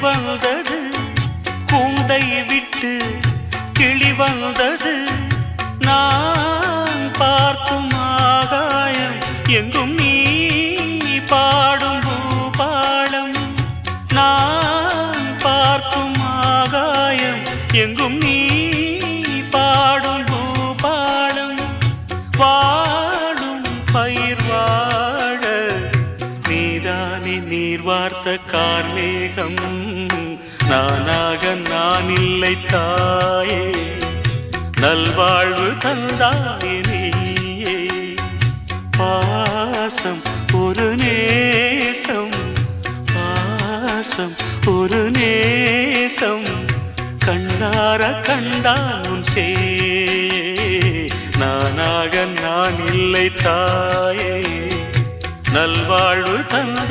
வந்தது கூண்டை விட்டு கிளி வந்தது நான் பார்க்கும் ஆகாயம் எங்கும் நீ பாடும் பூபாலம் நான் பார்க்கும் ஆகாயம் எங்கும் நீ பாடும் பூபாலம் வாடும் பயிர் வாழ நீதானே நீர் வார்த்த கார்மேகம் நானாக நான் இல்லை தாயே நல்வாழ்வு தந்தாயே நீயே பாசம் ஒரு நேசம் பாசம் ஒரு நேசம் கண்ணார கண்டான் உன் சே நானாக நான் இல்லை தாயே நல்வாழ்வு தந்த